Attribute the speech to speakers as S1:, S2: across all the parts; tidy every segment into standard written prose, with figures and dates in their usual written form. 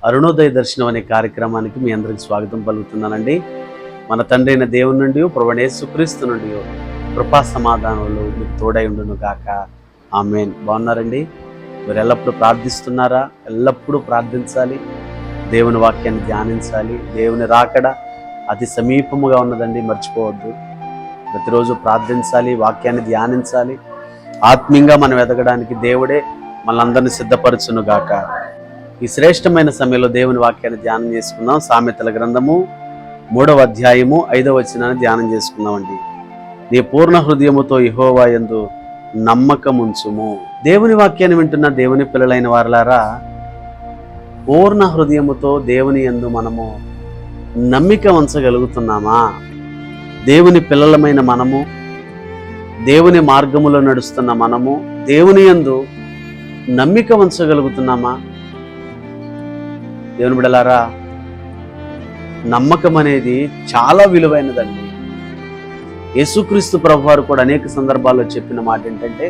S1: అరుణోదయ దర్శనం అనే కార్యక్రమానికి మీ అందరికి స్వాగతం పలుకుతున్నానండి. మన తండ్రి అయిన దేవుని నుండి, ప్రభువైన యేసుక్రీస్తు నుండి కృపా సమాధానాలు మీకు తోడై ఉండును గాక. ఆమేన్. బాగున్నారండి? మీరు ఎల్లప్పుడూ ప్రార్థిస్తున్నారా? ఎల్లప్పుడూ ప్రార్థించాలి, దేవుని వాక్యాన్ని ధ్యానించాలి. దేవుని రాకడ అతి సమీపముగా ఉన్నదండి, మర్చిపోవద్దు. ప్రతిరోజు ప్రార్థించాలి, వాక్యాన్ని ధ్యానించాలి. ఆత్మీయంగా మనం ఎదగడానికి దేవుడే మనందరినీ సిద్ధపరచును గాక. ఈ శ్రేష్టమైన సమయంలో దేవుని వాక్యాన్ని ధ్యానం చేసుకుందాం. సామెతల గ్రంథము 3వ అధ్యాయము 5వ వచనాన్ని ధ్యానం చేసుకుందామండి. నీ పూర్ణ హృదయముతో యెహోవా యందు నమ్మకముంచుము. దేవుని వాక్యాన్ని వింటున్న దేవుని పిల్లలైన వారలారా, పూర్ణ హృదయముతో దేవుని యందు మనము నమ్మిక ఉంచగలుగుతున్నామా? దేవుని పిల్లలమైన మనము, దేవుని మార్గములో నడుస్తున్న మనము దేవుని యందు నమ్మిక ఉంచగలుగుతున్నామా? దేవుని బిడ్డలారా, నమ్మకం అనేది చాలా విలువైనదండి. యేసుక్రీస్తు ప్రభువారు కూడా అనేక సందర్భాల్లో చెప్పిన మాట ఏంటంటే,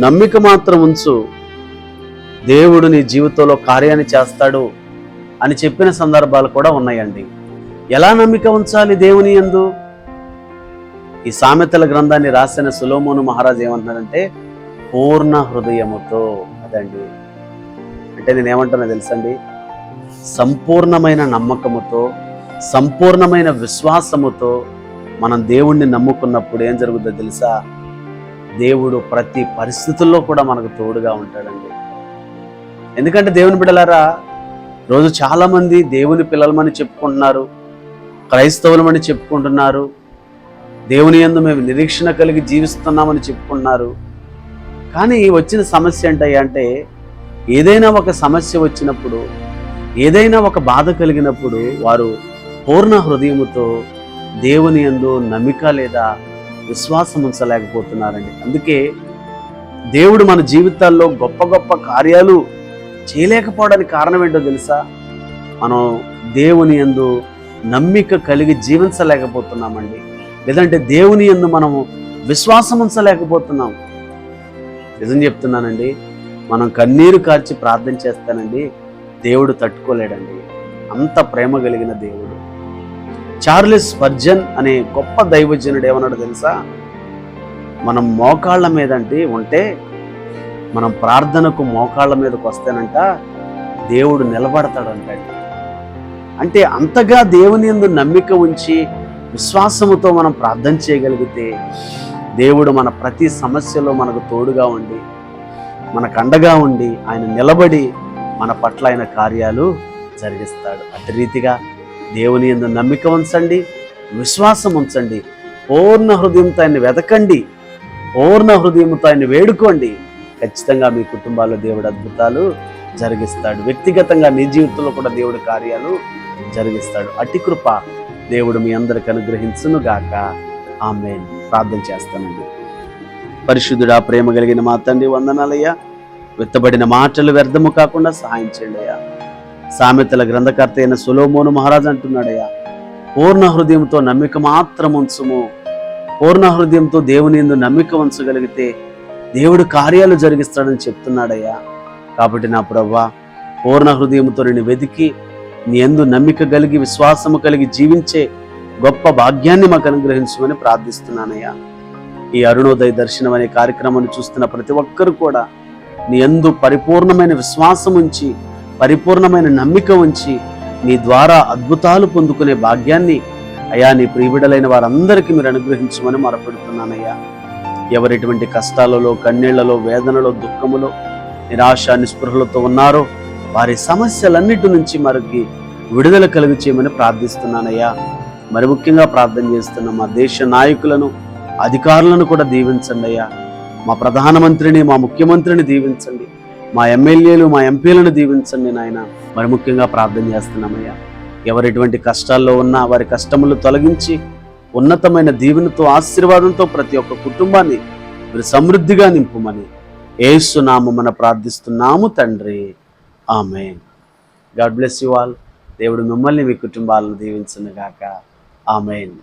S1: నమ్మిక మాత్రం ఉంచు, దేవుడు నీ జీవితంలో కార్యాన్ని చేస్తాడు అని చెప్పిన సందర్భాలు కూడా ఉన్నాయండి. ఎలా నమ్మిక ఉంచాలి దేవుని యందు? ఈ సామెతల గ్రంథాన్ని రాసిన సొలొమోను మహారాజు ఏమంటున్నాడంటే, పూర్ణ హృదయముతో. అదండి అంటే నేనేమంటున్నా తెలుసండి, సంపూర్ణమైన నమ్మకముతో, సంపూర్ణమైన విశ్వాసముతో మనం దేవుణ్ణి నమ్ముకున్నప్పుడు ఏం జరుగుతుందో తెలుసా? దేవుడు ప్రతి పరిస్థితుల్లో కూడా మనకు తోడుగా ఉంటాడండి. ఎందుకంటే దేవుని బిడ్డలారా, రోజు చాలామంది దేవుని పిల్లలమని చెప్పుకుంటున్నారు, క్రైస్తవులమని చెప్పుకుంటున్నారు, దేవుని యందు మేము నిరీక్షణ కలిగి జీవిస్తున్నామని చెప్పుకుంటున్నారు. కానీ వచ్చిన సమస్య ఏంటయ్యా అంటే, ఏదైనా ఒక సమస్య వచ్చినప్పుడు, ఏదైనా ఒక బాధ కలిగినప్పుడు వారు పూర్ణ హృదయముతో దేవుని యందు నమ్మిక లేదా విశ్వాసం ఉంచలేకపోతున్నారండి. అందుకే దేవుడు మన జీవితాల్లో గొప్ప గొప్ప కార్యాలు చేయలేకపోవడానికి కారణం ఏంటో తెలుసా? మనం దేవుని యందు నమ్మిక కలిగి జీవించలేకపోతున్నామండి. లేదంటే దేవుని యందు మనము విశ్వాసం ఉంచలేకపోతున్నాం. నిజం చెప్తున్నానండి, మనం కన్నీరు కార్చి ప్రార్థన చేస్తానండి, దేవుడు తట్టుకోలేడండి. అంత ప్రేమ కలిగిన దేవుడు. చార్లెస్ స్పర్జన్ అనే గొప్ప దైవజనుడు ఏమన్నాడు తెలుసా? మనం మోకాళ్ళ మీదంటే ఉంటే, మనం ప్రార్థనకు మోకాళ్ళ మీదకి వస్తేనంట దేవుడు నిలబడతాడంటండి. అంటే అంతగా దేవుని యందు నమ్మిక ఉంచి విశ్వాసముతో మనం ప్రార్థన చేయగలిగితే, దేవుడు మన ప్రతి సమస్యలో మనకు తోడుగా ఉండి, మనకు అండగా ఉండి, ఆయన నిలబడి మన పట్ల ఆయన కార్యాలు జరిగిస్తాడు. అటు రీతిగా దేవుని యందు నమ్మిక ఉంచండి, విశ్వాసం ఉంచండి, పూర్ణ హృదయంతో ఆయన్ని వెతకండి, పూర్ణ హృదయంతో ఆయన్ని వేడుకోండి. ఖచ్చితంగా మీ కుటుంబాల్లో దేవుడు అద్భుతాలు జరిగిస్తాడు. వ్యక్తిగతంగా నీ జీవితంలో కూడా దేవుడు కార్యాలు జరిగిస్తాడు. అట్టి కృప దేవుడు మీ అందరికి అనుగ్రహించును గాక. ఆమేన్. ప్రార్థన చేస్తానండి. పరిశుద్ధుడా, ప్రేమ కలిగిన మా తండ్రి, వందనాలయ్యా. విత్తబడిన మాటలు వ్యర్థము కాకుండా సహాయం చేయండి అయ్యా. సామెతల గ్రంథకర్త అయిన సొలొమోను మహారాజు అంటున్నాడయ్యా, పూర్ణ హృదయంతో నమ్మిక మాత్రం ఉంచుము. పూర్ణ హృదయంతో దేవుని యందు నమ్మిక ఉంచగలిగితే దేవుడు కార్యాలు జరిగిస్తాడని చెప్తున్నాడయ్యా. కాబట్టి నా ప్రభువా, పూర్ణ హృదయంతో నేను వెతికి నీ యందు నమ్మిక కలిగి విశ్వాసము కలిగి జీవించే గొప్ప భాగ్యాన్ని మాకు అనుగ్రహించమని ప్రార్థిస్తున్నానయ్యా. ఈ అరుణోదయ దర్శనం అనే కార్యక్రమాన్ని చూస్తున్న ప్రతి ఒక్కరు కూడా నీ యందు పరిపూర్ణమైన విశ్వాసం ఉంచి, పరిపూర్ణమైన నమ్మిక ఉంచి, నీ ద్వారా అద్భుతాలు పొందుకునే భాగ్యాన్ని అయ్యా నీ ప్రియబిడ్డలైన వారందరికీ మీరు అనుగ్రహించమని మొరపెడుతున్నానయ్యా. ఎవరెటువంటి కష్టాలలో, కన్నీళ్లలో, వేదనలో, దుఃఖములో, నిరాశ నిస్పృహలతో ఉన్నారో వారి సమస్యలన్నిటి నుంచి మరికి విడుదల కలిగి చేయమని ప్రార్థిస్తున్నానయ్యా. మరి ముఖ్యంగా ప్రార్థన చేస్తున్న మా దేశ నాయకులను, అధికారులను కూడా దీవించండి అయ్యా. మా ప్రధానమంత్రిని, మా ముఖ్యమంత్రిని దీవించండి, మా ఎమ్మెల్యేలు, మా ఎంపీలను దీవించండి నాయన. మరి ముఖ్యంగా ప్రార్థన చేస్తున్నామయ్యా, ఎవరెటువంటి కష్టాల్లో ఉన్నా వారి కష్టములు తొలగించి ఉన్నతమైన దీవెనతో, ఆశీర్వాదంతో ప్రతి ఒక్క కుటుంబాన్ని మీరు సమృద్ధిగా నింపుమని యేసు నామమున ప్రార్థిస్తున్నాము తండ్రి. ఆమేన్. God bless you all. దేవుడు మిమ్మల్ని, మీ కుటుంబాలను దీవించును గాక. ఆమేన్.